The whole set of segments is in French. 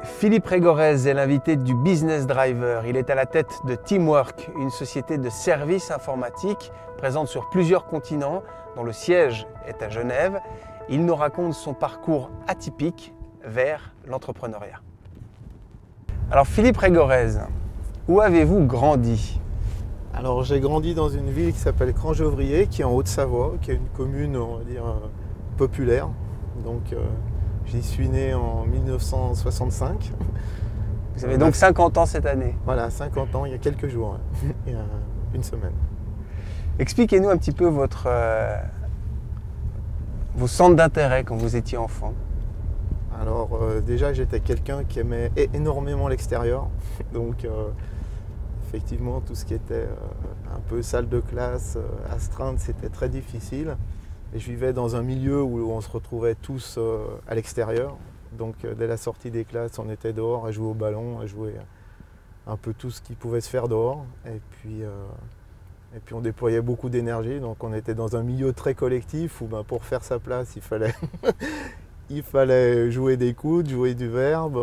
Philippe Régorez est l'invité du Business Driver. Il est à la tête de Teamwork, une société de services informatiques présente sur plusieurs continents, dont le siège est à Genève. Il nous raconte son parcours atypique vers l'entrepreneuriat. Alors Philippe Régorez, où avez-vous grandi? Alors j'ai grandi dans une ville qui s'appelle Crangeovrier, qui est en Haute-Savoie, qui est une commune, on va dire, populaire. Donc j'y suis né en 1965. Vous avez donc 50 ans cette année? Voilà, 50 ans, il y a quelques jours, il y a une semaine. Expliquez-nous un petit peu vos centres d'intérêt quand vous étiez enfant. Alors déjà j'étais quelqu'un qui aimait énormément l'extérieur. Donc effectivement tout ce qui était un peu salle de classe, astreinte, c'était très difficile. Et je vivais dans un milieu où on se retrouvait tous à l'extérieur. Donc dès la sortie des classes, on était dehors à jouer au ballon, à jouer un peu tout ce qui pouvait se faire dehors. Et puis on déployait beaucoup d'énergie. Donc on était dans un milieu très collectif où pour faire sa place, il fallait jouer des coudes, jouer du verbe,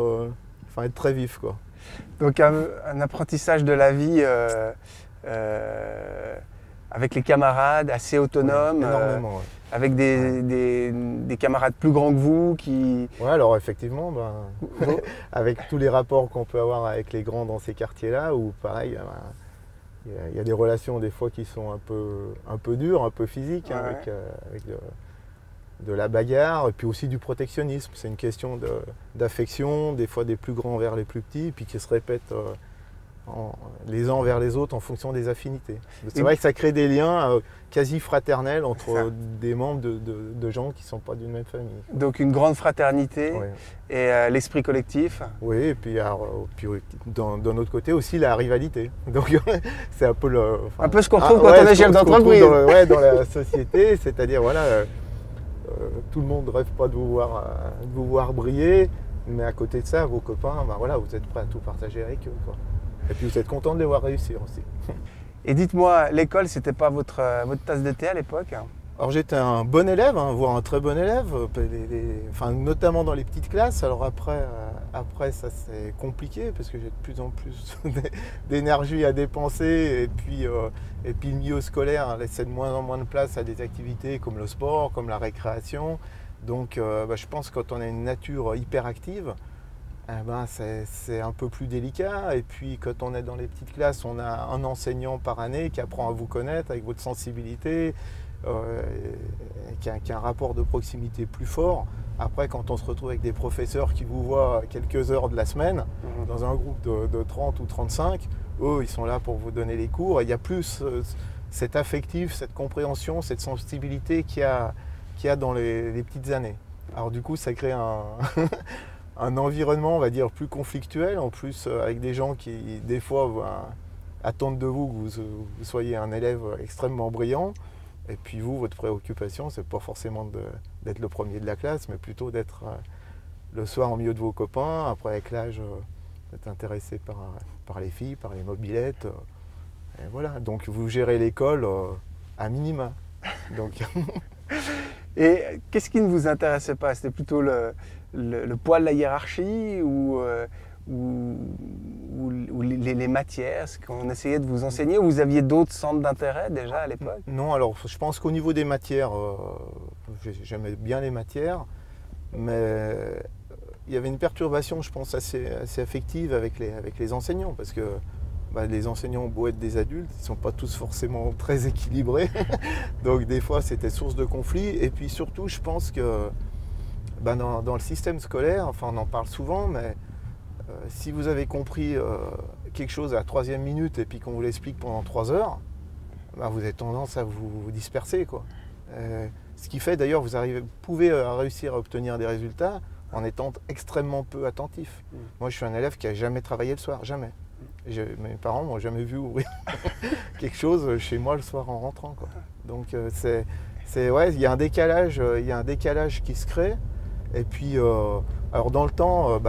enfin être très vif, quoi. Donc un apprentissage de la vie avec les camarades, assez autonome, énormément, ouais. Avec des camarades plus grands que vous qui... Ouais, alors effectivement, avec tous les rapports qu'on peut avoir avec les grands dans ces quartiers-là, où pareil, il y a des relations des fois qui sont un peu dures, un peu physiques, hein, ouais. avec de la bagarre, et puis aussi du protectionnisme. C'est une question d'affection, des fois des plus grands vers les plus petits, puis qui se répètent les uns vers les autres en fonction des affinités. C'est vrai que ça crée des liens quasi fraternels entre des membres de gens qui ne sont pas d'une même famille. Donc une grande fraternité, ouais. Et l'esprit collectif. Oui, et puis, d'un autre côté aussi la rivalité. Donc c'est un peu un peu ce qu'on retrouve quand on est chef d'entreprise. Dans la société, c'est-à-dire voilà, tout le monde ne rêve pas de vous voir briller, mais à côté de ça, vos copains, voilà, vous êtes prêts à tout partager avec eux, quoi. Et puis vous êtes content de les voir réussir aussi. Et dites-moi, l'école, c'était pas votre tasse de thé à l'époque? Alors j'étais un bon élève, voire un très bon élève, notamment dans les petites classes. Alors après ça c'est compliqué parce que j'ai de plus en plus d'énergie à dépenser, et puis le milieu scolaire laissait de moins en moins de place à des activités comme le sport, comme la récréation. Donc je pense que quand on a une nature hyperactive, c'est un peu plus délicat. Et puis quand on est dans les petites classes, on a un enseignant par année qui apprend à vous connaître avec votre sensibilité, qui a un rapport de proximité plus fort. Après, quand on se retrouve avec des professeurs qui vous voient quelques heures de la semaine, dans un groupe de 30 ou 35, eux, ils sont là pour vous donner les cours. Et il y a plus cet affectif, cette compréhension, cette sensibilité qu'il y a dans les petites années. Alors du coup, ça crée un environnement, on va dire, plus conflictuel, en plus avec des gens qui, des fois, attendent de vous que vous soyez un élève extrêmement brillant. Et puis vous, votre préoccupation, c'est pas forcément d'être le premier de la classe, mais plutôt d'être le soir au milieu de vos copains. Après, avec l'âge, d'être intéressé par les filles, par les mobylettes. Et voilà, donc vous gérez l'école à minima. Donc... Et qu'est-ce qui ne vous intéressait pas? C'était plutôt le poids de la hiérarchie ou les matières, ce qu'on essayait de vous enseigner, ou vous aviez d'autres centres d'intérêt déjà à l'époque? Non, alors je pense qu'au niveau des matières, j'aimais bien les matières, mais il y avait une perturbation, je pense, assez affective avec les enseignants, parce que les enseignants ont beau être des adultes, ils ne sont pas tous forcément très équilibrés. Donc des fois c'était source de conflit. Et puis surtout je pense que dans le système scolaire, enfin on en parle souvent, mais si vous avez compris quelque chose à la 3e minute et puis qu'on vous l'explique pendant 3 heures, vous avez tendance à vous disperser, quoi. Ce qui fait d'ailleurs vous pouvez réussir à obtenir des résultats en étant extrêmement peu attentif. Moi je suis un élève qui n'a jamais travaillé le soir, jamais. Mes parents m'ont jamais vu ouvrir quelque chose chez moi le soir en rentrant, quoi. Donc ouais, il y a un décalage qui se crée. Et puis alors dans le temps,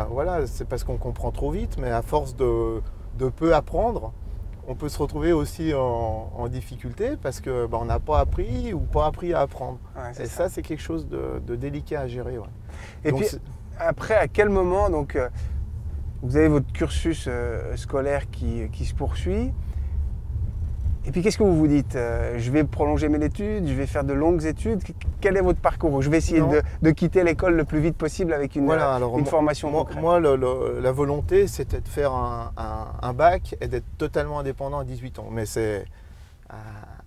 voilà, c'est parce qu'on comprend trop vite, mais à force de peu apprendre, on peut se retrouver aussi en difficulté parce que on n'a pas appris ou pas appris à apprendre. Ouais, et ça c'est quelque chose de délicat à gérer. Ouais. Et donc, puis après, à quel moment, donc, vous avez votre cursus scolaire qui se poursuit. Et puis, qu'est-ce que vous vous dites? Je vais prolonger mes études, je vais faire de longues études. Quel est votre parcours? Je vais essayer de quitter l'école le plus vite possible avec une formation concrète. Moi, la volonté, c'était de faire un bac et d'être totalement indépendant à 18 ans. Mais c'est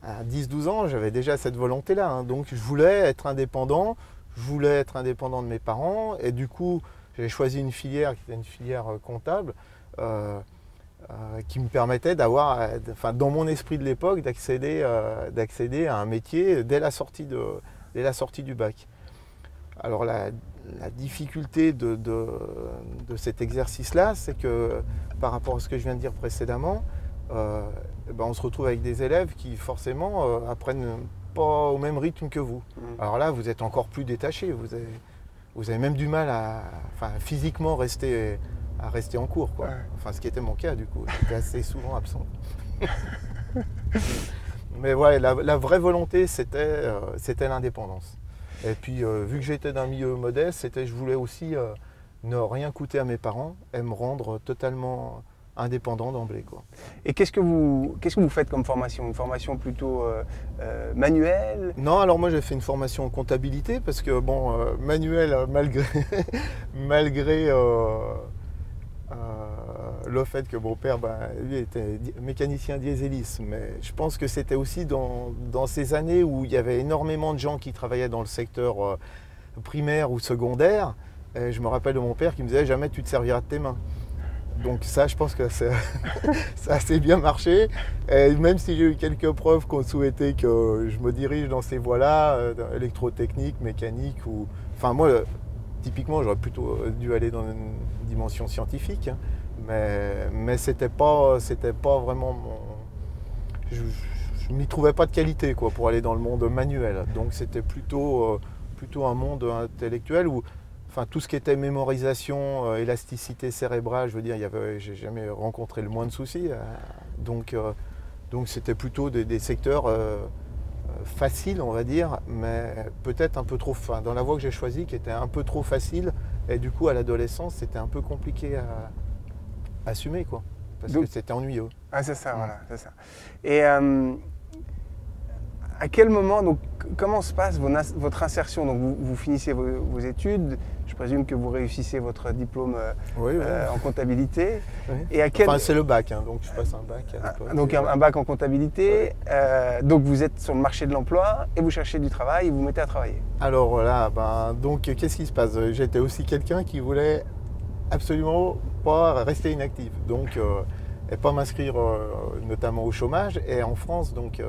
à 10-12 ans, j'avais déjà cette volonté-là. Hein. Donc, je voulais être indépendant. Je voulais être indépendant de mes parents. Et du coup, j'ai choisi une filière qui était une filière comptable. Qui me permettait d'avoir, dans mon esprit de l'époque, d'accéder à un métier dès la sortie du bac. Alors la difficulté de cet exercice-là, c'est que par rapport à ce que je viens de dire précédemment, on se retrouve avec des élèves qui forcément apprennent pas au même rythme que vous. Alors là, vous êtes encore plus détaché, vous avez même du mal à physiquement rester en cours, quoi. Enfin, ce qui était mon cas, du coup. J'étais assez souvent absent. Mais ouais, la vraie volonté, c'était l'indépendance. Et puis, vu que j'étais d'un milieu modeste, je voulais aussi ne rien coûter à mes parents et me rendre totalement indépendant d'emblée, quoi. Et qu'est-ce que vous faites comme formation? Une formation plutôt manuelle? Non, alors moi j'ai fait une formation en comptabilité parce que, manuel, malgré le fait que mon père, lui, était mécanicien dieseliste, mais je pense que c'était aussi dans ces années où il y avait énormément de gens qui travaillaient dans le secteur primaire ou secondaire. Et je me rappelle de mon père qui me disait « jamais tu te serviras de tes mains ». Donc ça, je pense que ça a assez bien marché. Et même si j'ai eu quelques preuves qu'on souhaitait que je me dirige dans ces voies-là, électrotechnique, mécanique, ou... Enfin moi, typiquement, j'aurais plutôt dû aller dans une dimension scientifique, hein, mais c'était pas vraiment mon... Je m'y trouvais pas de qualité, quoi, pour aller dans le monde manuel. Donc c'était plutôt un monde intellectuel où, tout ce qui était mémorisation, élasticité cérébrale, je veux dire, j'ai jamais rencontré le moins de soucis. Donc c'était plutôt des secteurs faciles, on va dire, mais peut-être un peu trop, dans la voie que j'ai choisie, qui était un peu trop facile. Et du coup, à l'adolescence, c'était un peu compliqué à assumer, quoi, parce que c'était ennuyeux. Ah, c'est ça, voilà, c'est ça. Et à quel moment, donc, comment se passe votre insertion? Donc, vous finissez vos études, je présume que vous réussissez votre diplôme en comptabilité. Oui. Et c'est le bac, hein, donc je passe un bac à l'époque. Donc un bac en comptabilité, donc vous êtes sur le marché de l'emploi et vous cherchez du travail et vous vous mettez à travailler. Alors voilà, donc qu'est-ce qui se passe? J'étais aussi quelqu'un qui voulait absolument pas rester inactif. Donc et pas m'inscrire notamment au chômage. Et en France, donc,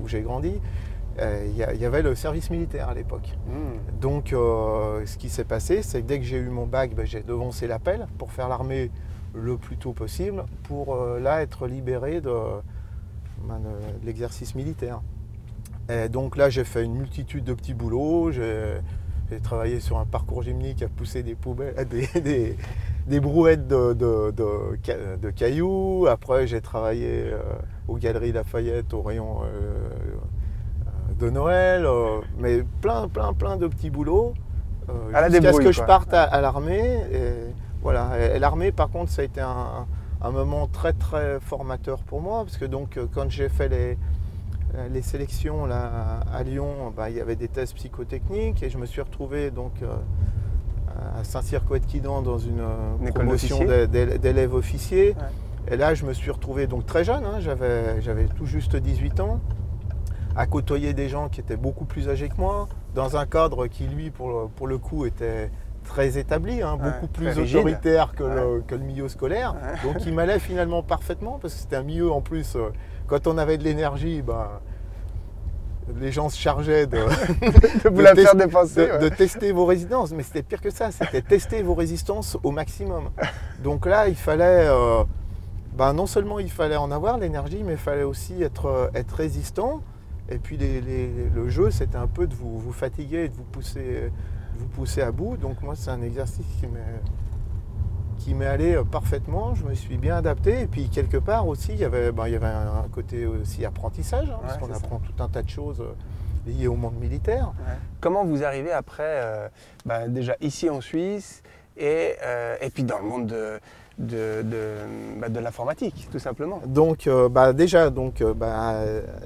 où j'ai grandi, il y avait le service militaire à l'époque. Donc ce qui s'est passé, c'est que dès que j'ai eu mon bac, j'ai devancé l'appel pour faire l'armée le plus tôt possible, pour là être libéré de l'exercice militaire. Et donc là, j'ai fait une multitude de petits boulots. J'ai travaillé sur un parcours gymnique à pousser des poubelles, des brouettes de cailloux. Après, j'ai travaillé aux Galeries Lafayette, au rayon de Noël, mais plein de petits boulots jusqu'à ce que je parte à l'armée. Et voilà. Et l'armée, par contre, ça a été un moment très très formateur pour moi, parce que donc quand j'ai fait les sélections là, à Lyon, il y avait des tests psychotechniques et je me suis retrouvé donc à Saint-Cyr-Coët-Quidan dans une promotion d'élèves officiers. Ouais. Et là, je me suis retrouvé donc très jeune, hein, j'avais tout juste 18 ans, à côtoyer des gens qui étaient beaucoup plus âgés que moi, dans un cadre qui, lui, pour le coup, était très établi, hein, beaucoup plus autoritaire que le milieu scolaire. Ouais. Donc il m'allait finalement parfaitement, parce que c'était un milieu en plus, quand on avait de l'énergie, les gens se chargeaient de tester vos résistances. Mais c'était pire que ça, c'était tester vos résistances au maximum. Donc là, il fallait, non seulement il fallait en avoir l'énergie, mais il fallait aussi être résistant. Et puis le jeu, c'était un peu de vous fatiguer et de vous pousser à bout. Donc moi, c'est un exercice qui m'est allé parfaitement. Je me suis bien adapté. Et puis quelque part aussi, il y avait un côté aussi apprentissage, hein, parce qu'on apprend tout un tas de choses liées au monde militaire. Ouais. Comment vous arrivez après, déjà ici en Suisse, et puis dans le monde de l'informatique, tout simplement. Donc déjà,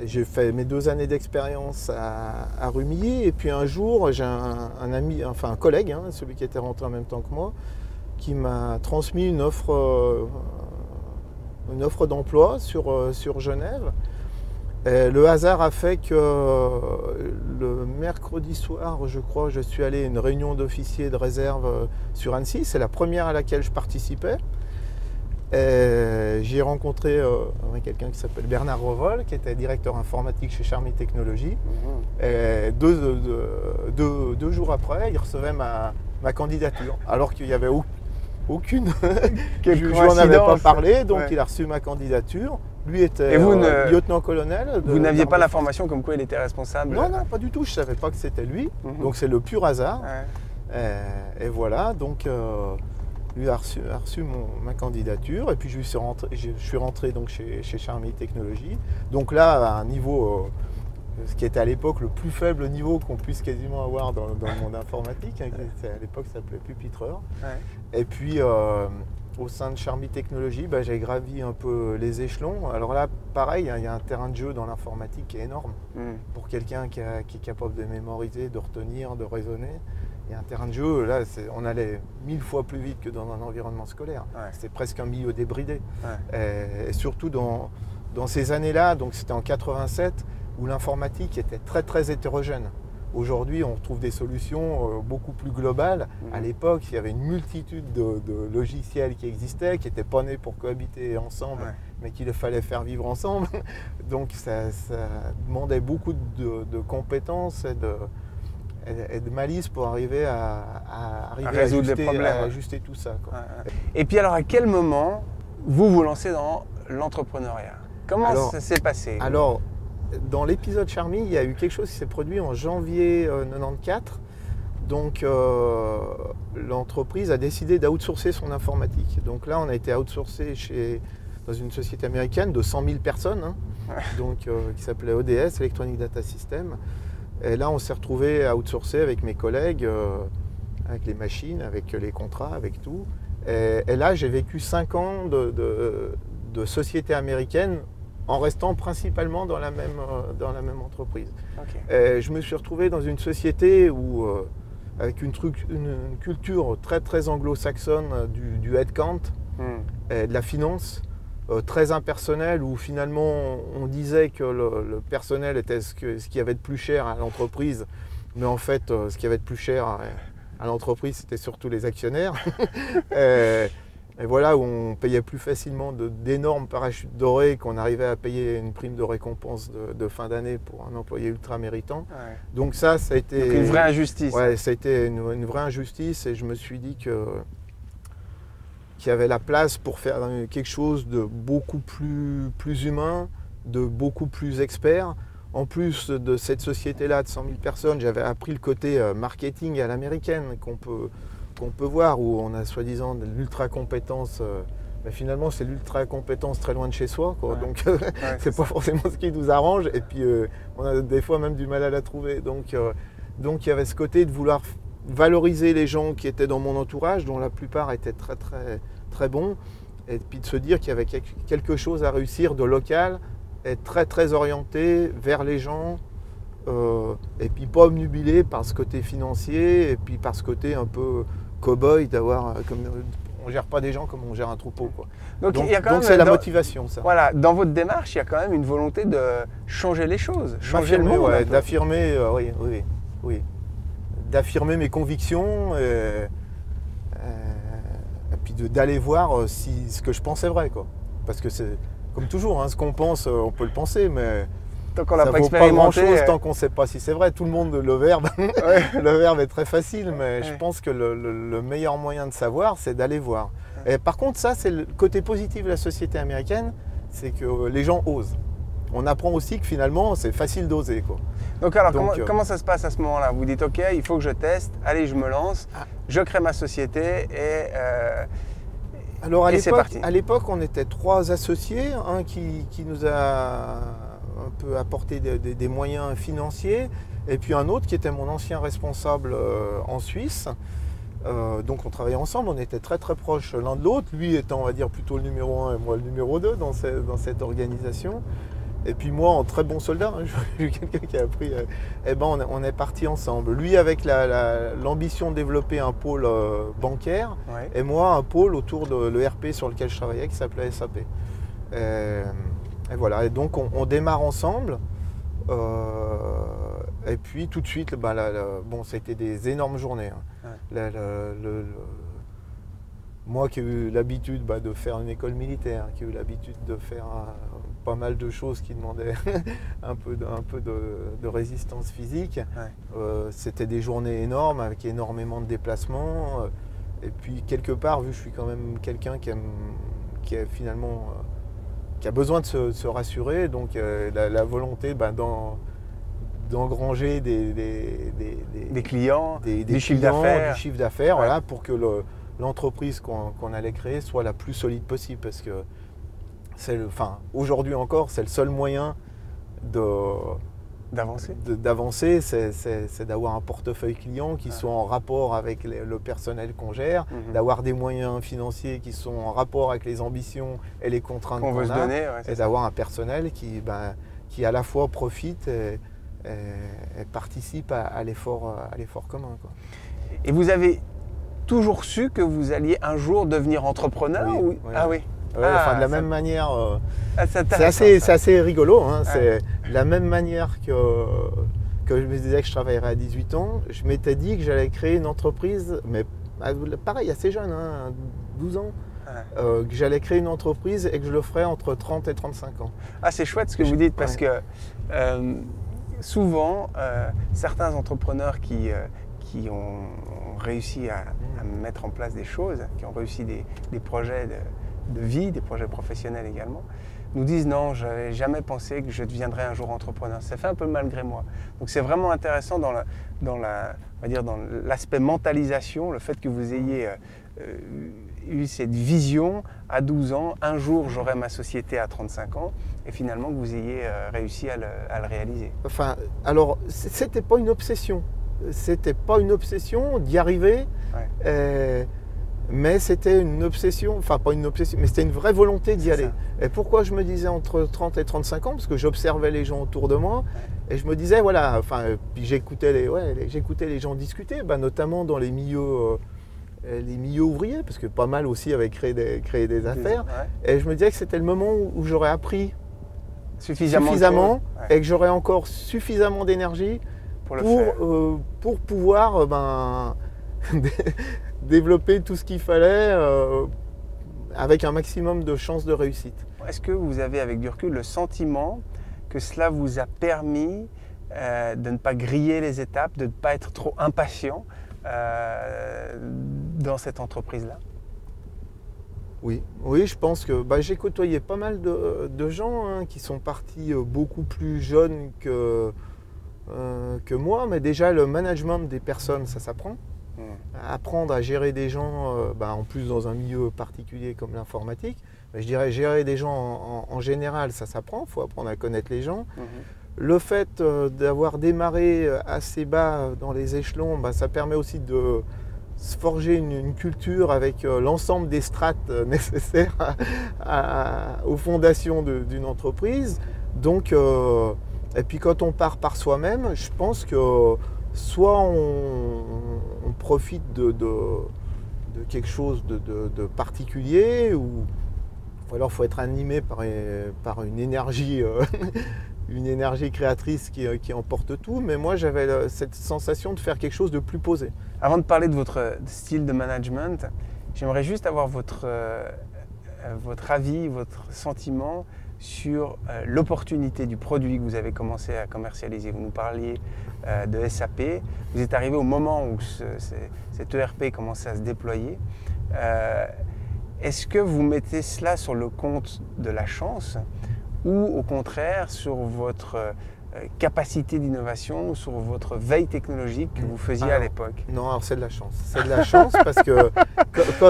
j'ai fait mes 2 années d'expérience à Rumilly, et puis un jour, j'ai un ami, enfin un collègue, hein, celui qui était rentré en même temps que moi, qui m'a transmis une offre d'emploi sur Genève. Et le hasard a fait que le mercredi soir, je crois, je suis allé à une réunion d'officiers de réserve sur Annecy. C'est la première à laquelle je participais. J'y ai rencontré quelqu'un qui s'appelle Bernard Revol, qui était directeur informatique chez Charmy Technologies. Et deux jours après, il recevait ma candidature, alors qu'il n'y avait aucune... je n'en avais pas parlé, donc il a reçu ma candidature. Lui était lieutenant-colonel. Vous n'aviez pas l'information comme quoi il était responsable? Non, pas du tout. Je ne savais pas que c'était lui. Donc c'est le pur hasard. Et voilà, donc lui a reçu ma candidature. Et puis je suis rentré donc chez Charmy Technologies. Donc là, à un niveau, ce qui était à l'époque le plus faible niveau qu'on puisse quasiment avoir dans le monde informatique. Hein, à l'époque, ça s'appelait pupitreur. Et puis... au sein de Charmy Technologies, j'ai gravi un peu les échelons. Alors là, pareil, il y a un terrain de jeu dans l'informatique qui est énorme. Pour quelqu'un qui est capable de mémoriser, de retenir, de raisonner. Il y a un terrain de jeu, là, on allait 1000 fois plus vite que dans un environnement scolaire. C'était presque un milieu débridé. Et surtout dans ces années-là, donc c'était en 87, où l'informatique était très très hétérogène. Aujourd'hui, on retrouve des solutions beaucoup plus globales. À l'époque, il y avait une multitude de logiciels qui existaient, qui n'étaient pas nés pour cohabiter ensemble, mais qu'il fallait faire vivre ensemble. Donc ça demandait beaucoup de compétences et de malice pour arriver à résoudre les problèmes, à ajuster tout ça, quoi. Et puis alors, à quel moment vous lancez dans l'entrepreneuriat? Comment ça s'est passé? Alors, dans l'épisode Charmy, il y a eu quelque chose qui s'est produit en janvier 94. Donc l'entreprise a décidé d'outsourcer son informatique. Donc là, on a été outsourcé dans une société américaine de 100 000 personnes, hein, donc, qui s'appelait ODS, Electronic Data System. Et là, on s'est retrouvé à outsourcer avec mes collègues, avec les machines, avec les contrats, avec tout. Et là, j'ai vécu 5 ans de société américaine, en restant principalement dans la même entreprise. Je me suis retrouvé dans une société où, avec une culture très très anglo-saxonne du headcount, et de la finance, très impersonnelle, où finalement on disait que le personnel était ce qu'il y avait de plus cher à l'entreprise, mais en fait ce qu'il y avait de plus cher à l'entreprise, c'était surtout les actionnaires. Et voilà, où on payait plus facilement d'énormes parachutes dorés, qu'on arrivait à payer une prime de récompense de fin d'année pour un employé ultra méritant. Donc ça a été... Donc une vraie injustice. Ouais, ça a été une vraie injustice, et je me suis dit qu'il y avait la place pour faire quelque chose de beaucoup plus humain, de beaucoup plus expert. En plus de cette société-là de 100 000 personnes, j'avais appris le côté marketing à l'américaine qu'on peut voir, où on a soi-disant de l'ultra-compétence, mais finalement c'est l'ultra-compétence très loin de chez soi, quoi. Donc c'est pas forcément ce qui nous arrange, et puis on a des fois même du mal à la trouver. Donc il y avait ce côté de vouloir valoriser les gens qui étaient dans mon entourage, dont la plupart étaient très très très bons, et puis de se dire qu'il y avait quelque chose à réussir de local, et très très orienté vers les gens, et puis pas obnubilé par ce côté financier, et puis par ce côté un peu cow-boy, d'avoir, on gère pas des gens comme on gère un troupeau, quoi. Donc c'est la motivation, ça. Voilà, dans votre démarche, il y a quand même une volonté de changer les choses, changer le monde. D'affirmer, oui, d'affirmer mes convictions, et puis d'aller voir ce que je pensais vrai, quoi. Parce que c'est comme toujours, hein, ce qu'on pense, on peut le penser, mais tant qu'on n'a pas expérimenté, pas grand-chose tant qu'on ne sait pas si c'est vrai. Tout le monde, le verbe, le verbe est très facile, mais je pense que le meilleur moyen de savoir, c'est d'aller voir. Et par contre, ça, c'est le côté positif de la société américaine, c'est que les gens osent. On apprend aussi que finalement, c'est facile d'oser, quoi. Donc alors, comment ça se passe à ce moment-là? Vous dites, ok, il faut que je teste, allez, je me lance, je crée ma société, alors à l'époque, on était 3 associés, un qui nous a un peu apporté des moyens financiers, et puis un autre qui était mon ancien responsable en Suisse. Donc on travaillait ensemble, on était très très proches l'un de l'autre, lui étant on va dire plutôt le numéro 1 et moi le numéro 2 dans cette organisation. Et puis moi en très bon soldat, hein, j'ai eu quelqu'un qui a appris, on est partis ensemble. Lui avec l'ambition de développer un pôle bancaire, Ouais. et moi un pôle autour de l'ERP sur lequel je travaillais qui s'appelait SAP. Et voilà, et donc on démarre ensemble. Et puis tout de suite, bon, c'était des énormes journées. Hein. Ouais. Moi qui ai eu l'habitude de faire une école militaire, qui ai eu l'habitude de faire pas mal de choses qui demandaient un peu de résistance physique, Ouais. c'était des journées énormes avec énormément de déplacements. Et puis quelque part, vu que je suis quand même quelqu'un qui est finalement qui a besoin de se rassurer, donc la volonté d'engranger des clients, du chiffre d'affaires. Du chiffre d'affaires, Ouais. voilà, pour que l'entreprise qu'on allait créer soit la plus solide possible, parce que aujourd'hui encore, c'est le seul moyen D'avancer. c'est d'avoir un portefeuille client qui soit en rapport avec le personnel qu'on gère, d'avoir des moyens financiers qui sont en rapport avec les ambitions et les contraintes qu'on veut se donner, ouais, et d'avoir un personnel qui à la fois profite et participe à l'effort commun, quoi. Et vous avez toujours su que vous alliez un jour devenir entrepreneur? Oui, ou... oui. Ah oui. Ouais, de la même manière, c'est assez rigolo. Hein, Ouais. C'est de la même manière que je me disais que je travaillerais à 18 ans. Je m'étais dit que j'allais créer une entreprise, mais pareil, assez jeune, hein, 12 ans. Que j'allais créer une entreprise et que je le ferais entre 30 et 35 ans. Ah, c'est chouette ce que vous dites, parce que souvent, certains entrepreneurs qui ont réussi à mettre en place des choses, qui ont réussi des projets de vie, des projets professionnels également, nous disent non, je n'avais jamais pensé que je deviendrais un jour entrepreneur. Ça fait un peu malgré moi. Donc c'est vraiment intéressant dans l'aspect mentalisation, le fait que vous ayez eu cette vision à 12 ans, un jour j'aurai ma société à 35 ans, et finalement que vous ayez réussi à le réaliser. Enfin, alors c'était pas une obsession. C'était pas une obsession d'y arriver. Ouais. Mais c'était une obsession, enfin pas une obsession, mais c'était une vraie volonté d'y aller. Ça. Et pourquoi je me disais entre 30 et 35 ans? Parce que j'observais les gens autour de moi et je me disais, voilà, puis j'écoutais les gens discuter, notamment dans les milieux ouvriers, parce que pas mal aussi avaient créé des affaires. Ouais. Et je me disais que c'était le moment où j'aurais appris suffisamment et que j'aurais encore suffisamment d'énergie pour pouvoir développer tout ce qu'il fallait avec un maximum de chances de réussite. Est-ce que vous avez, avec du recul, le sentiment que cela vous a permis de ne pas griller les étapes, de ne pas être trop impatient dans cette entreprise-là? Oui, je pense que j'ai côtoyé pas mal de gens qui sont partis beaucoup plus jeunes que moi, mais déjà le management des personnes, ça s'apprend. Apprendre à gérer des gens, en plus dans un milieu particulier comme l'informatique, je dirais gérer des gens en général, ça s'apprend, il faut apprendre à connaître les gens. Le fait d'avoir démarré assez bas dans les échelons, ça permet aussi de se forger une culture avec l'ensemble des strates nécessaires aux fondations d'une entreprise. Donc, et puis quand on part par soi-même, je pense que soit on profite de quelque chose de particulier, ou alors il faut être animé par une énergie, une énergie créatrice qui emporte tout. Mais moi, j'avais cette sensation de faire quelque chose de plus posé. Avant de parler de votre style de management, j'aimerais juste avoir votre avis, votre sentiment sur l'opportunité du produit que vous avez commencé à commercialiser. Vous nous parliez de SAP. Vous êtes arrivé au moment où cet ERP commençait à se déployer. Est-ce que vous mettez cela sur le compte de la chance, ou au contraire sur votre capacité d'innovation, sur votre veille technologique que vous faisiez à l'époque? Non, alors c'est de la chance. C'est de la chance parce que...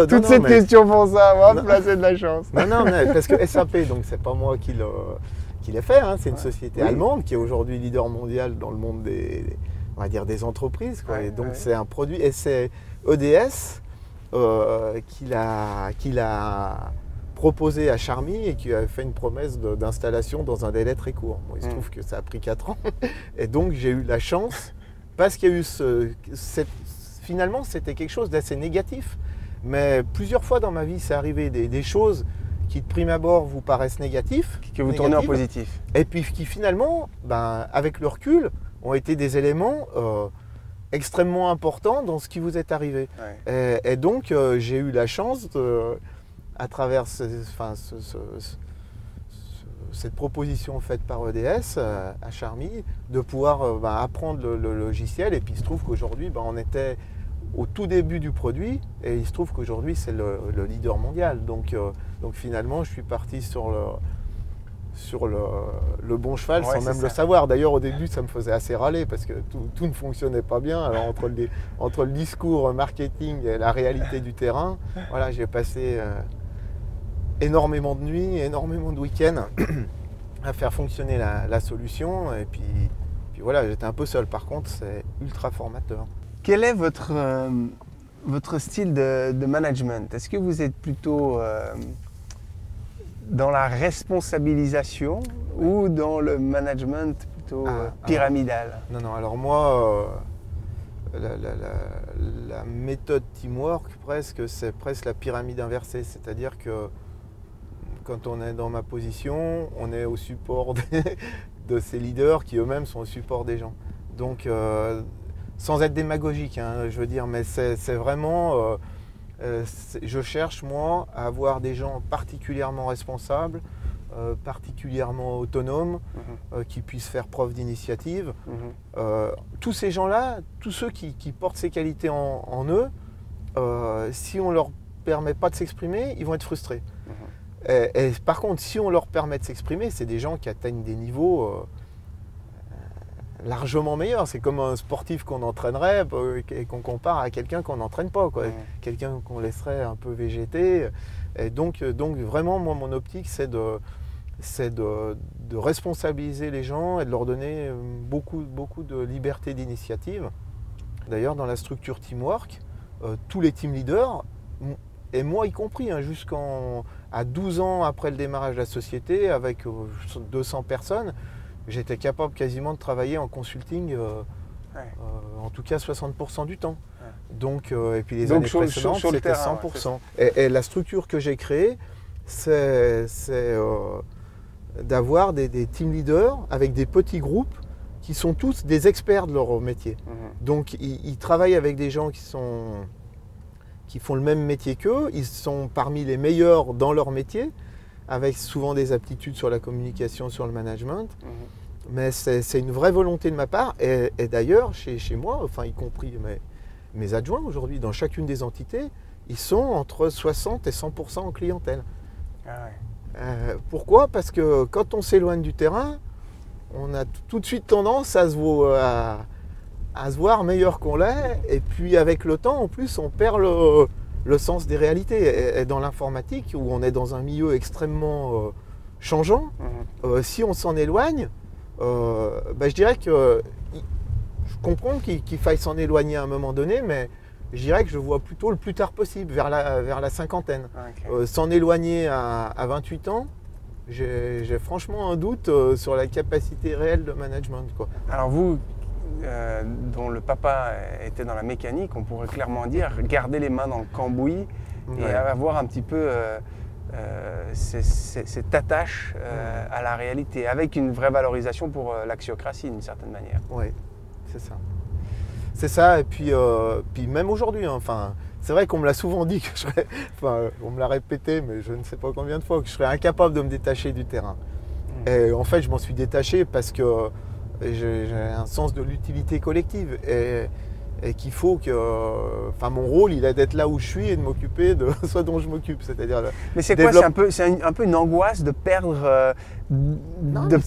Toutes ces questions pour ça, là c'est de la chance. Non, mais parce que SAP, donc c'est pas moi qui l'ai fait, hein, c'est une société allemande qui est aujourd'hui leader mondial dans le monde on va dire, des entreprises, quoi. Ouais, Et donc ouais. c'est un produit, et c'est EDS qu'il a proposé à Charmy et qui a fait une promesse d'installation dans un délai très court. Bon, il se trouve que ça a pris 4 ans. Et donc j'ai eu la chance, parce qu'il y a eu finalement c'était quelque chose d'assez négatif. Mais plusieurs fois dans ma vie, c'est arrivé des choses qui de prime abord vous paraissent négatives. Que vous tournez en positif. Et puis qui finalement, avec le recul, ont été des éléments extrêmement importants dans ce qui vous est arrivé. Ouais. Et donc j'ai eu la chance, à travers cette proposition faite par EDS à Charmy, de pouvoir apprendre le logiciel. Et puis il se trouve qu'aujourd'hui, on était au tout début du produit, et il se trouve qu'aujourd'hui c'est le leader mondial. Donc finalement je suis parti sur le bon cheval, Ouais, sans même le savoir. D'ailleurs au début ça me faisait assez râler parce que tout ne fonctionnait pas bien. Alors entre le discours marketing et la réalité du terrain, voilà, j'ai passé énormément de nuits, énormément de week-ends à faire fonctionner la solution, et puis voilà, j'étais un peu seul. Par contre c'est ultra formateur. Quel est votre style de management? Est-ce que vous êtes plutôt dans la responsabilisation ou dans le management plutôt pyramidal? Non, alors moi, la méthode Teamwork, c'est presque la pyramide inversée. C'est-à-dire que quand on est dans ma position, on est au support de ces leaders qui eux-mêmes sont au support des gens. Donc, sans être démagogique, hein, je veux dire, mais c'est vraiment, je cherche moi à avoir des gens particulièrement responsables, particulièrement autonomes, qui puissent faire preuve d'initiative. Tous ces gens-là, tous ceux qui portent ces qualités en eux, si on ne leur permet pas de s'exprimer, ils vont être frustrés. Et par contre, si on leur permet de s'exprimer, c'est des gens qui atteignent des niveaux largement meilleur. C'est comme un sportif qu'on entraînerait et qu'on compare à quelqu'un qu'on n'entraîne pas, quoi. Quelqu'un qu'on laisserait un peu végéter. Et donc vraiment, moi, mon optique, c'est de responsabiliser les gens et de leur donner beaucoup de liberté d'initiative. D'ailleurs, dans la structure Teamwork, tous les team leaders, et moi y compris, hein, jusqu'à 12 ans après le démarrage de la société, avec 200 personnes, j'étais capable quasiment de travailler en consulting, en tout cas 60% du temps. Donc, et puis les années précédentes, c'était 100%. Et la structure que j'ai créée, c'est d'avoir des team leaders avec des petits groupes qui sont tous des experts de leur métier. Donc ils travaillent avec des gens qui font le même métier qu'eux, ils sont parmi les meilleurs dans leur métier, avec souvent des aptitudes sur la communication, sur le management. Mais c'est une vraie volonté de ma part. Et d'ailleurs, chez moi, enfin, y compris mes adjoints aujourd'hui, dans chacune des entités, ils sont entre 60 et 100% en clientèle. Pourquoi? Parce que quand on s'éloigne du terrain, on a tout de suite tendance à se voir meilleur qu'on l'est. Et puis avec le temps, en plus, on perd le sens des réalités. Et dans l'informatique, où on est dans un milieu extrêmement changeant, si on s'en éloigne, je dirais que je comprends qu'il faille s'en éloigner à un moment donné, mais je dirais que je vois plutôt le plus tard possible, vers la cinquantaine. S'en éloigner à 28 ans, j'ai franchement un doute sur la capacité réelle de management, quoi. Alors vous, dont le papa était dans la mécanique, on pourrait clairement dire garder les mains dans le cambouis et avoir un petit peu cette attache à la réalité, avec une vraie valorisation pour l'axiocratie d'une certaine manière. Oui, c'est ça. C'est ça, et puis même aujourd'hui, hein, c'est vrai qu'on me l'a souvent dit, on me l'a répété, mais je ne sais pas combien de fois, que je serais incapable de me détacher du terrain. Et en fait, je m'en suis détaché parce que j'ai un sens de l'utilité collective et qu'il faut que, mon rôle, il est d'être là où je suis et de m'occuper de ce dont je m'occupe, c'est-à-dire. Mais c'est quoi? C'est un peu une angoisse de perdre,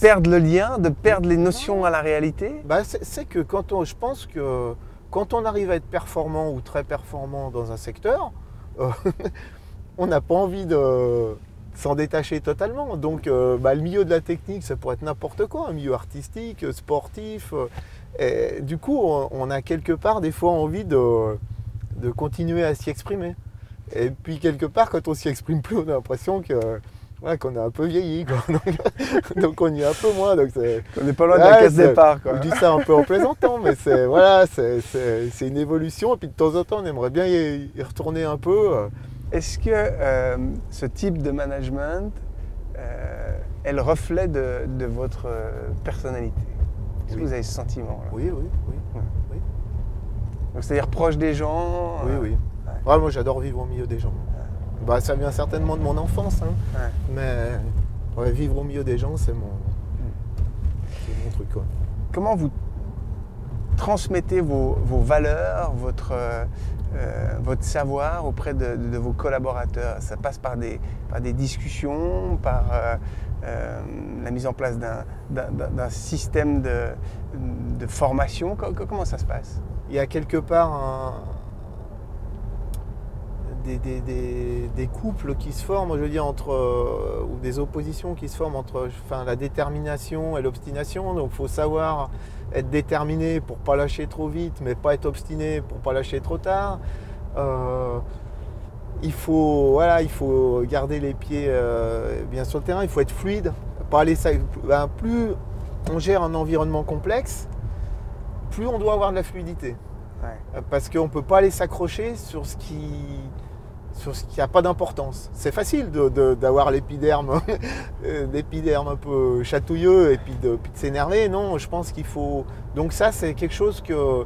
perdre le lien, de perdre les notions à la réalité? C'est que je pense que quand on arrive à être performant ou très performant dans un secteur, on n'a pas envie de s'en détacher totalement. Donc le milieu de la technique, ça pourrait être n'importe quoi, un milieu artistique, sportif. Et du coup, on a quelque part des fois envie de continuer à s'y exprimer. Et puis quelque part, quand on s'y exprime plus, on a l'impression que qu'on a un peu vieilli, quoi. Donc on y est un peu moins. On n'est pas loin de la case départ, quoi. Je dis ça un peu en plaisantant, mais c'est une évolution. Et puis de temps en temps, on aimerait bien y retourner un peu. Est-ce que ce type de management est le reflet de votre personnalité? Est-ce que vous avez ce sentiment-là? Oui. Donc c'est-à-dire proche des gens? Oui. Ouais, moi j'adore vivre au milieu des gens. Ça vient certainement de mon enfance, hein. Mais vivre au milieu des gens, c'est mon truc, quoi. Comment vous transmettez vos valeurs, votre savoir auprès de vos collaborateurs? Ça passe par des discussions, par la mise en place d'un système de formation. Comment ça se passe? Il y a quelque part des couples qui se forment, je veux dire, ou des oppositions qui se forment entre la détermination et l'obstination. Donc il faut savoir être déterminé pour ne pas lâcher trop vite, mais pas être obstiné pour ne pas lâcher trop tard. Il faut garder les pieds bien sur le terrain, il faut être fluide. Pas aller, plus on gère un environnement complexe, plus on doit avoir de la fluidité. Ouais. Parce qu'on ne peut pas aller s'accrocher sur ce qui n'a pas d'importance. C'est facile d'avoir l'épiderme un peu chatouilleux et puis de s'énerver. Non, je pense qu'il faut... Donc ça, c'est quelque chose que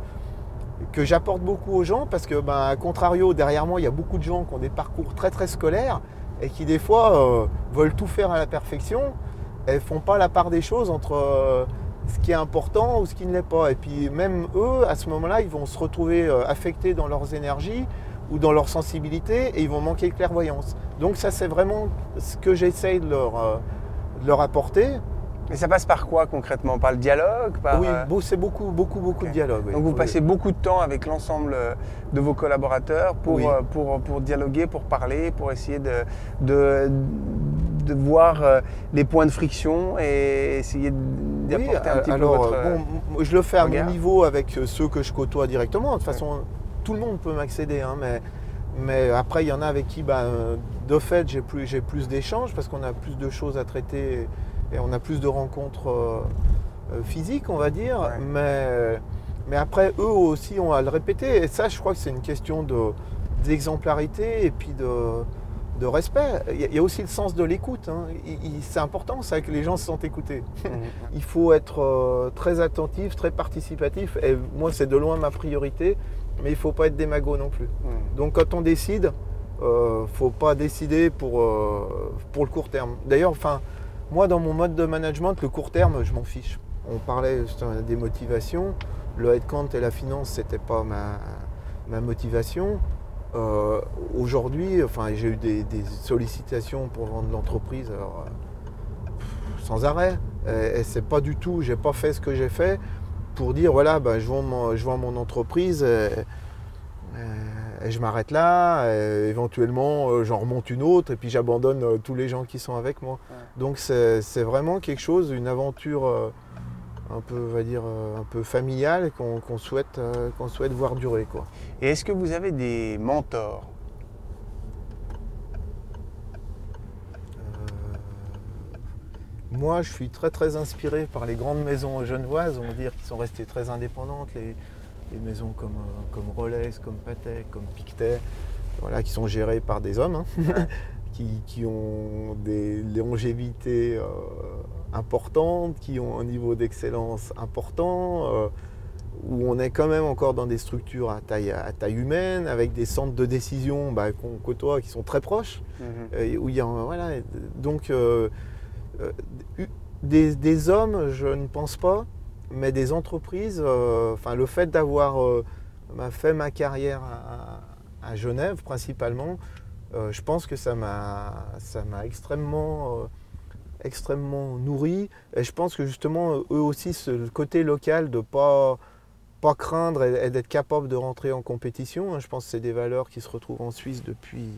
j'apporte beaucoup aux gens parce que, à contrario, derrière moi, il y a beaucoup de gens qui ont des parcours très très scolaires et qui des fois veulent tout faire à la perfection et ne font pas la part des choses entre ce qui est important ou ce qui ne l'est pas. Et puis même eux, à ce moment-là, ils vont se retrouver affectés dans leurs énergies ou dans leur sensibilité et ils vont manquer de clairvoyance. Donc ça, c'est vraiment ce que j'essaye de leur apporter. Mais ça passe par quoi concrètement? Par le dialogue? Oui, c'est beaucoup de dialogue. Oui. Donc vous passez beaucoup de temps avec l'ensemble de vos collaborateurs pour dialoguer, pour parler, pour essayer de voir les points de friction et essayer d'apporter un petit peu votre je le fais à regard. mon niveau avec ceux que je côtoie directement. De toute façon, tout le monde peut m'accéder, hein, mais après, il y en a avec qui, de fait, j'ai plus d'échanges parce qu'on a plus de choses à traiter et on a plus de rencontres physiques, on va dire. Ouais. Mais après, eux aussi ont à le répéter. Et ça, je crois que c'est une question d'exemplarité et puis de respect. Il y a aussi le sens de l'écoute. Hein. C'est important, ça, que les gens se sentent écoutés. Il faut être très attentif, très participatif. Et moi, c'est de loin ma priorité. Mais il ne faut pas être démago non plus. Donc quand on décide, il ne faut pas décider pour le court terme. D'ailleurs, moi dans mon mode de management, le court terme, je m'en fiche. On parlait des motivations. Le headcount et la finance, ce n'était pas ma motivation. Aujourd'hui, j'ai eu des sollicitations pour vendre l'entreprise sans arrêt. Et c'est pas du tout, j'ai pas fait ce que j'ai fait pour dire voilà, je vends mon entreprise et je m'arrête là, et éventuellement j'en remonte une autre et puis j'abandonne tous les gens qui sont avec moi. Ouais. Donc c'est vraiment quelque chose, une aventure un peu, on va dire, un peu familiale qu'on souhaite voir durer, quoi. Et est-ce que vous avez des mentors? Moi, je suis très très inspiré par les grandes maisons genevoises, on va dire, qui sont restées très indépendantes, les maisons comme Rolex, comme Patek, comme Pictet, voilà, qui sont gérées par des hommes, hein, ouais. qui ont des longévités importantes, qui ont un niveau d'excellence important, où on est quand même encore dans des structures à taille humaine, avec des centres de décision qu'on côtoie, qui sont très proches, où il y a, voilà, donc des hommes, je ne pense pas, mais des entreprises, le fait d'avoir fait ma carrière à Genève principalement, je pense que ça m'a extrêmement nourri. Et je pense que justement, eux aussi, ce côté local de pas craindre et d'être capable de rentrer en compétition, je pense que c'est des valeurs qui se retrouvent en Suisse depuis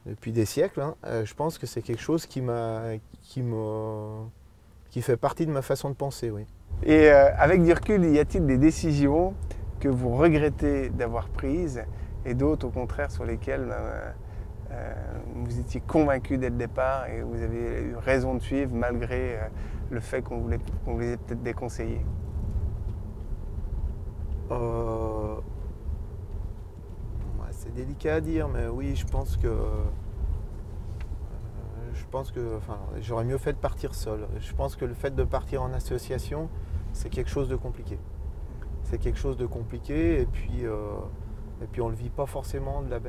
depuis des siècles, hein, je pense que c'est quelque chose qui fait partie de ma façon de penser, oui. Et avec du recul, y a-t-il des décisions que vous regrettez d'avoir prises et d'autres au contraire sur lesquelles vous étiez convaincu dès le départ et vous avez eu raison de suivre malgré le fait qu'on vous les ait peut-être déconseillées? C'est délicat à dire, mais oui, je pense que enfin, j'aurais mieux fait de partir seul. Je pense que le fait de partir en association, c'est quelque chose de compliqué. C'est quelque chose de compliqué et puis on ne le vit pas forcément de la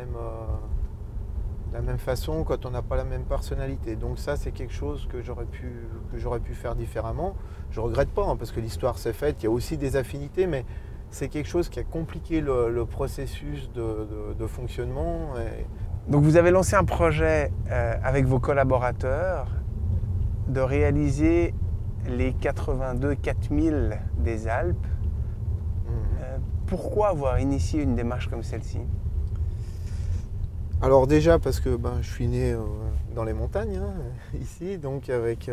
même façon quand on n'a pas la même personnalité. Donc ça, c'est quelque chose que j'aurais pu faire différemment. Je ne regrette pas, hein, parce que l'histoire s'est faite, il y a aussi des affinités, mais c'est quelque chose qui a compliqué le processus de fonctionnement. Donc vous avez lancé un projet avec vos collaborateurs de réaliser les 82 4000 des Alpes. Pourquoi avoir initié une démarche comme celle-ci? Alors déjà parce que je suis né dans les montagnes, hein, ici, donc avec...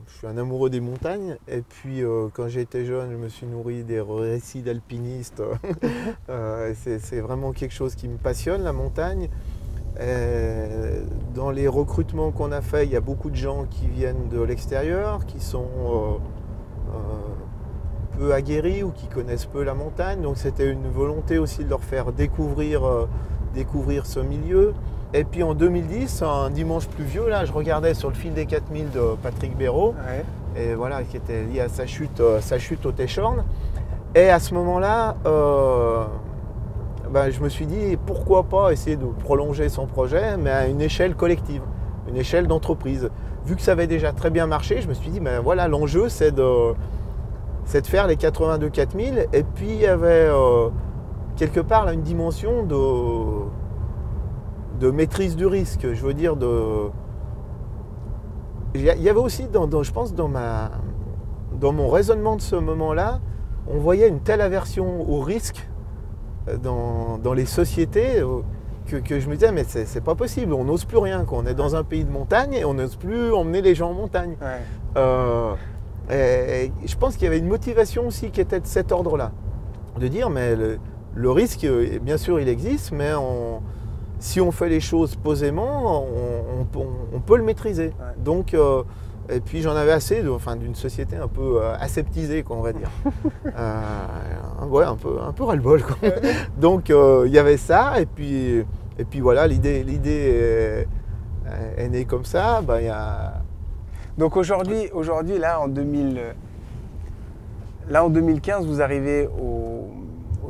je suis un amoureux des montagnes et puis quand j'étais jeune, je me suis nourri des récits d'alpinistes. C'est vraiment quelque chose qui me passionne, la montagne. Et dans les recrutements qu'on a fait, il y a beaucoup de gens qui viennent de l'extérieur, qui sont peu aguerris ou qui connaissent peu la montagne. Donc c'était une volonté aussi de leur faire découvrir ce milieu. Et puis en 2010, un dimanche pluvieux, là, je regardais sur le fil des 4000 de Patrick Béraud, Ouais. et voilà, qui était lié à sa chute au Téchorn. Et à ce moment-là, je me suis dit, pourquoi pas essayer de prolonger son projet, mais à une échelle collective, une échelle d'entreprise. Vu que ça avait déjà très bien marché, je me suis dit, voilà, l'enjeu, c'est de faire les 82 4000. Et puis, il y avait quelque part là, une dimension de maîtrise du risque. Je veux dire, il y avait aussi, je pense, dans mon raisonnement de ce moment-là, on voyait une telle aversion au risque dans les sociétés que je me disais, mais c'est pas possible, on n'ose plus rien. On est dans un pays de montagne et on n'ose plus emmener les gens en montagne. Ouais. Et je pense qu'il y avait une motivation aussi qui était de cet ordre-là. De dire, mais le risque, bien sûr, il existe, mais si on fait les choses posément, on peut le maîtriser. Ouais. Donc, et puis j'en avais assez d'une société un peu aseptisée, quoi, on va dire. Ouais, un peu ras-le-bol, quoi. Donc il y avait ça, et puis voilà, l'idée est née comme ça. Il y a... Donc aujourd'hui, là en 2015, vous arrivez au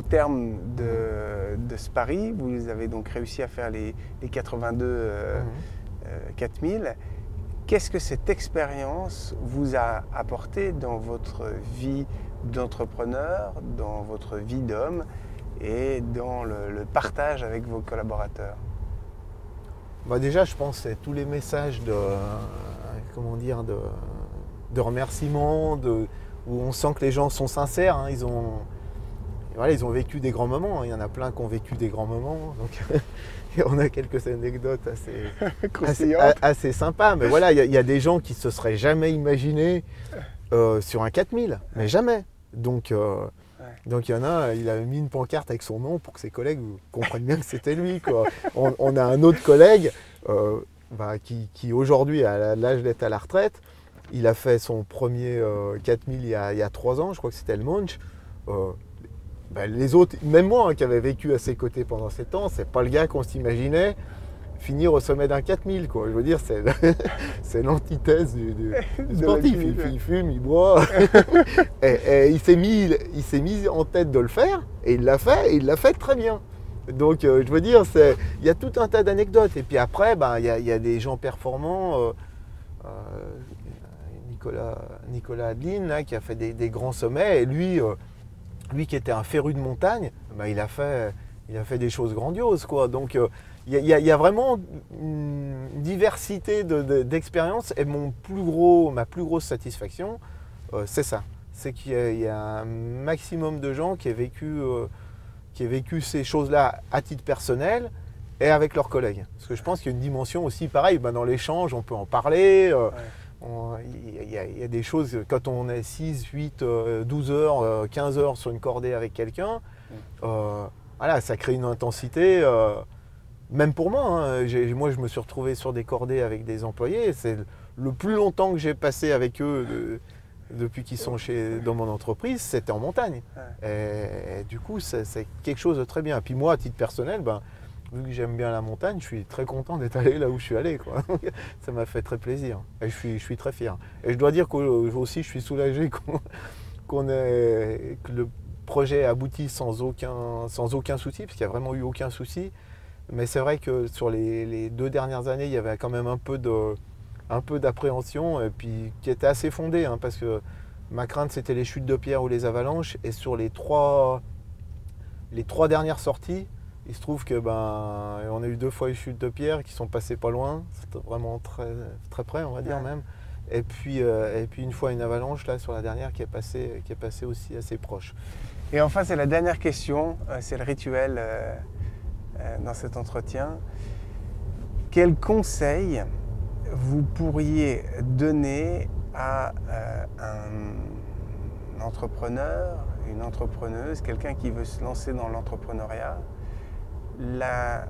terme de ce pari. Vous avez donc réussi à faire les 82 4000. Qu'est-ce que cette expérience vous a apporté dans votre vie d'entrepreneur, dans votre vie d'homme et dans le partage avec vos collaborateurs? Déjà, je pense que c'est tous les messages de remerciements, où on sent que les gens sont sincères. Hein, ils ont vécu des grands moments. Il y en a plein qui ont vécu des grands moments. Donc on a quelques anecdotes assez sympas. Mais voilà, il y a des gens qui ne se seraient jamais imaginés sur un 4000, mais jamais. Donc il y en a, il a mis une pancarte avec son nom pour que ses collègues comprennent bien que c'était lui, quoi. On a un autre collègue qui aujourd'hui a l'âge d'être à la retraite. Il a fait son premier 4000 il y a 3 ans, je crois que c'était le Munch. Les autres, même moi qui avais vécu à ses côtés pendant 7 ans, c'est pas le gars qu'on s'imaginait finir au sommet d'un 4000, quoi. Je veux dire, c'est l'antithèse du sportif. Il fume, il boit. et il s'est mis en tête de le faire, et il l'a fait, et il l'a fait très bien. Donc, je veux dire, il y a tout un tas d'anecdotes. Et puis après, il y a des gens performants. Nicolas Adeline, là, qui a fait des grands sommets, et lui qui était un féru de montagne, il a fait des choses grandioses, quoi. Donc il y a vraiment une diversité d'expériences, et ma plus grosse satisfaction, c'est ça. C'est qu'il y a un maximum de gens qui ont vécu qui aient vécu ces choses-là à titre personnel et avec leurs collègues. Parce que je pense qu'il y a une dimension aussi pareille, dans l'échange, on peut en parler. Il y a des choses, quand on est 6, 8, 12 heures, 15 heures sur une cordée avec quelqu'un, voilà, ça crée une intensité. Même pour moi, hein, moi je me suis retrouvé sur des cordées avec des employés. C'est le plus longtemps que j'ai passé avec eux depuis qu'ils sont dans mon entreprise, c'était en montagne. Et du coup, c'est quelque chose de très bien. Et puis moi, à titre personnel, vu que j'aime bien la montagne, je suis très content d'être allé là où je suis allé, quoi. Ça m'a fait très plaisir. Et je suis très fier. Et je dois dire qu'aussi, je suis soulagé que le projet aboutit sans aucun souci, parce qu'il n'y a vraiment eu aucun souci. Mais c'est vrai que sur les 2 dernières années, il y avait quand même un peu d'appréhension, et puis qui était assez fondée, hein, parce que ma crainte, c'était les chutes de pierre ou les avalanches. Et sur les trois dernières sorties, il se trouve que on a eu 2 fois une chute de pierre qui sont passées pas loin, c'était vraiment très, très près, on va dire même. Et puis une fois une avalanche là sur la dernière qui est passée aussi assez proche. Et enfin, c'est la dernière question, c'est le rituel dans cet entretien. Quel conseil vous pourriez donner à un entrepreneur, une entrepreneuse, quelqu'un qui veut se lancer dans l'entrepreneuriat, la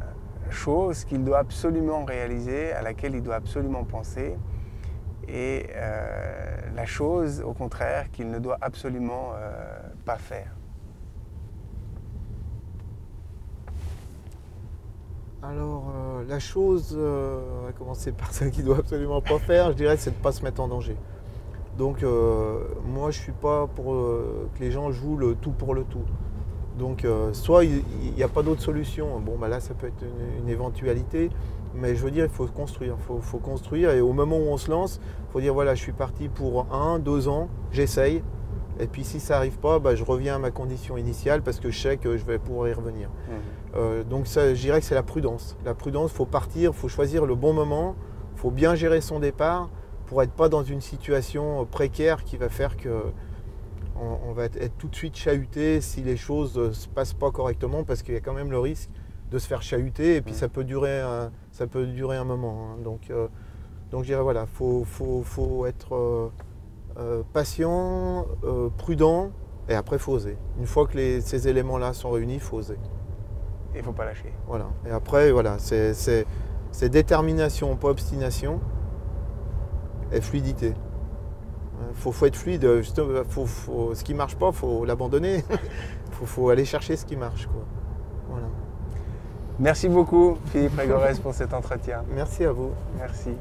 chose qu'il doit absolument réaliser, à laquelle il doit absolument penser, et la chose, au contraire, qu'il ne doit absolument pas faire? Alors, la chose, on va commencer par celle qu'il ne doit absolument pas faire, je dirais, c'est de ne pas se mettre en danger. Donc, moi, je ne suis pas pour que les gens jouent le tout pour le tout. Donc, soit il n'y a pas d'autre solution. Bon, là, ça peut être une éventualité, mais je veux dire, il faut construire. Faut construire, et au moment où on se lance, il faut dire, voilà, je suis parti pour 1, 2 ans, j'essaye. Et puis si ça n'arrive pas, je reviens à ma condition initiale parce que je sais que je vais pouvoir y revenir. Donc ça, je dirais que c'est la prudence. La prudence, il faut partir, il faut choisir le bon moment, il faut bien gérer son départ pour être pas dans une situation précaire qui va faire qu'on va être tout de suite chahuté si les choses ne se passent pas correctement, parce qu'il y a quand même le risque de se faire chahuter, et puis ça peut durer un moment. Hein. Donc je dirais, voilà, faut être patient, prudent, et après il faut oser. Une fois que ces éléments-là sont réunis, il faut oser. Et il ne faut pas lâcher. Voilà. Et après, voilà, c'est détermination, pas obstination, et fluidité. Faut être fluide. Ce qui ne marche pas, il faut l'abandonner. faut aller chercher ce qui marche, quoi. Voilà. Merci beaucoup, Philippe Régorès, pour cet entretien. Merci à vous. Merci.